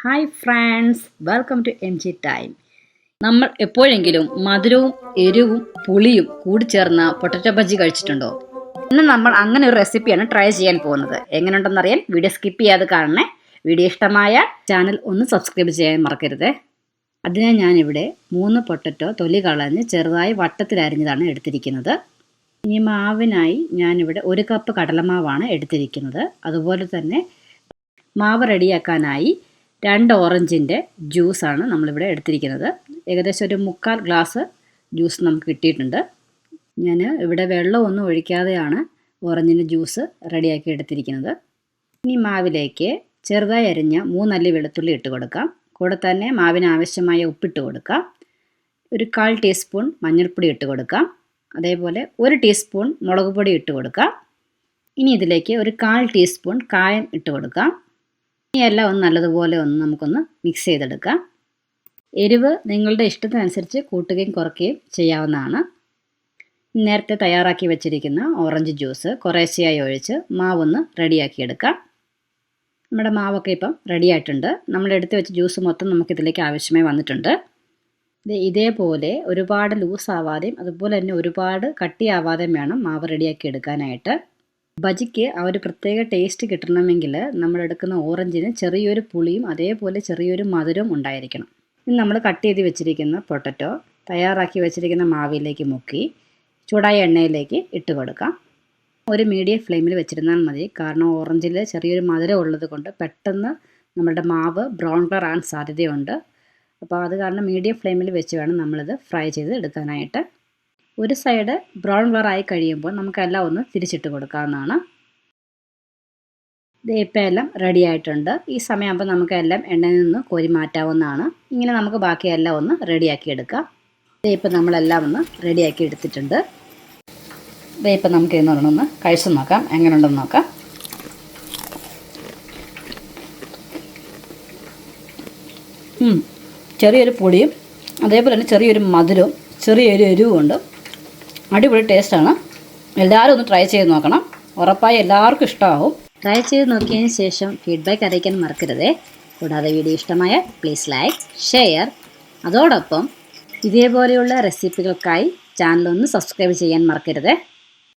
Hi friends, welcome to M G time. നമ്മൾ എപ്പോഴെങ്കിലും മധുരവും എരിവും പുളിയും കൂടി ചേർന്ന പൊട്ടറ്റോ ബജ്ജി കഴിച്ചിട്ടുണ്ടോ? ഇന്ന് നമ്മൾ അങ്ങനെ ഒരു റെസിപ്പിയാണ് ട്രൈ ചെയ്യാൻ പോകുന്നത്. എങ്ങനെയുണ്ടെന്നറിയാൻ വീഡിയോ സ്കിപ്പ് ചെയ്യാതെ കാണണേ. വീഡിയോ ഇഷ്ടമായ ചാനൽ ഒന്ന് സബ്സ്ക്രൈബ് ചെയ്യാൻ മറക്കരുത്. അതിനായി ഞാനിവിടെ 3 പൊട്ടറ്റോ തൊലി കളഞ്ഞ് ചെറുതായി വട്ടത്തിലരിഞ്ഞതാണ് എടുത്തിരിക്കുന്നത്. ഇനി മാവിനായി ഞാനിവിടെ 1 കപ്പ് കടലമാവാണ് എടുത്തിരിക്കുന്നത്. അതുപോലെ തന്നെ മാവ് റെഡിയാക്കാനായി 2 ഓറഞ്ചിൻ്റെ ജ്യൂസാണ് നമ്മളിവിടെ എടുത്തിരിക്കുന്നത്. ഏകദേശം ഒരു 3/4 ഗ്ലാസ് ജ്യൂസ് നമുക്ക് കിട്ടിയിട്ടുണ്ട്. ഞാൻ ഇവിടെ വെള്ളമൊന്നും ഒഴിക്കാതെയാണ് ഓറഞ്ചിൻ്റെ ജ്യൂസ് റെഡിയാക്കി എടുത്തിരിക്കുന്നത്. ഇനി മാവിലേക്ക് ചെറുതായി അരിഞ്ഞ 3 അല്ലി വെളുത്തുള്ളി ഇട്ട് കൊടുക്കാം. കൂടെ തന്നെ മാവിന് ആവശ്യമായ ഉപ്പിട്ട് കൊടുക്കാം. ഒരു 1/4 ടീസ്പൂൺ മഞ്ഞൾപ്പൊടി ഇട്ട് കൊടുക്കാം. അതേപോലെ 1 ടീസ്പൂൺ മുളക് പൊടി ഇട്ട് കൊടുക്കാം. ഇനി ഇതിലേക്ക് ഒരു 1/4 ടീസ്പൂൺ കായം ഇട്ട് കൊടുക്കാം. ഇനി എല്ലാം നല്ലതുപോലെ നമുക്കൊന്ന് മിക്സ് ചെയ്തെടുക്കാം. എരിവ് നിങ്ങളുടെ ഇഷ്ടത്തിനനുസരിച്ച് കൂട്ടുകയും കുറയ്ക്കുകയും ചെയ്യാവുന്നതാണ്. നേരത്തെ തയ്യാറാക്കി വെച്ചിരിക്കുന്ന ഓറഞ്ച് ജ്യൂസ് കുറേശ്ശെയായി ഒഴിച്ച് മാവൊന്ന് റെഡിയാക്കിയെടുക്കാം. നമ്മുടെ മാവൊക്കെ ഇപ്പം റെഡിയായിട്ടുണ്ട്. നമ്മൾ എടുത്ത് വെച്ച ജ്യൂസ് മൊത്തം നമുക്കിതിലേക്ക് ആവശ്യമായി വന്നിട്ടുണ്ട്. ഇതേപോലെ ഒരുപാട് ലൂസാവാതെയും അതുപോലെ തന്നെ ഒരുപാട് കട്ടിയാവാതെയും വേണം മാവ് റെഡിയാക്കി എടുക്കാനായിട്ട്. ബജിക്ക് ആ ഒരു പ്രത്യേക ടേസ്റ്റ് കിട്ടണമെങ്കിൽ നമ്മളെടുക്കുന്ന ഓറഞ്ചിന് ചെറിയൊരു പുളിയും അതേപോലെ ചെറിയൊരു മധുരവും ഉണ്ടായിരിക്കണം. ഇനി നമ്മൾ കട്ട് ചെയ്ത് വെച്ചിരിക്കുന്ന പൊട്ടറ്റോ തയ്യാറാക്കി വെച്ചിരിക്കുന്ന മാവിലേക്ക് മുക്കി ചൂടായ എണ്ണയിലേക്ക് ഇട്ട് കൊടുക്കാം. ഒരു മീഡിയം ഫ്ലെയിമിൽ വെച്ചിരുന്നാൽ മതി. കാരണം ഓറഞ്ചിൽ ചെറിയൊരു മധുരം ഉള്ളത് കൊണ്ട് പെട്ടെന്ന് നമ്മളുടെ മാവ് ബ്രൗൺ കളർ ആകാൻ സാധ്യതയുണ്ട്. അപ്പോൾ അത് കാരണം മീഡിയം ഫ്ലെയിമിൽ വെച്ച് വേണം നമ്മളിത് ഫ്രൈ ചെയ്ത് എടുക്കാനായിട്ട്. ഒരു സൈഡ് ബ്രൗൺ കളർ ആയി കഴിയുമ്പോൾ നമുക്കെല്ലാം ഒന്ന് തിരിച്ചിട്ട് കൊടുക്കാവുന്നതാണ്. ഇപ്പം എല്ലാം റെഡി ആയിട്ടുണ്ട്. ഈ സമയമാകുമ്പോൾ നമുക്കെല്ലാം എണ്ണയിൽ നിന്ന് കോരി മാറ്റാവുന്നതാണ്. ഇങ്ങനെ നമുക്ക് ബാക്കിയെല്ലാം ഒന്ന് റെഡിയാക്കി എടുക്കാം. ഇപ്പം നമ്മളെല്ലാം ഒന്ന് റെഡിയാക്കി എടുത്തിട്ടുണ്ട്. ഇപ്പം നമുക്ക് ഇന്നൊരെണ്ണം കഴിച്ചു നോക്കാം, എങ്ങനെയുണ്ടെന്ന് നോക്കാം. ചെറിയൊരു പൊടിയും അതേപോലെ തന്നെ ചെറിയൊരു മധുരവും ചെറിയൊരു എരിവും ഉണ്ട്. അടിപൊളി ടേസ്റ്റാണ്. എല്ലാവരും ഒന്ന് ട്രൈ ചെയ്ത് നോക്കണം. ഉറപ്പായി എല്ലാവർക്കും ഇഷ്ടമാവും. ട്രൈ ചെയ്ത് നോക്കിയതിന് ശേഷം ഫീഡ്ബാക്ക് അറിയിക്കാൻ മറക്കരുതേ. കൂടാതെ വീഡിയോ ഇഷ്ടമായ പ്ലീസ് ലൈക്ക്, ഷെയർ. അതോടൊപ്പം ഇതേപോലെയുള്ള റെസിപ്പികൾക്കായി ചാനലൊന്ന് സബ്സ്ക്രൈബ് ചെയ്യാൻ മറക്കരുതേ.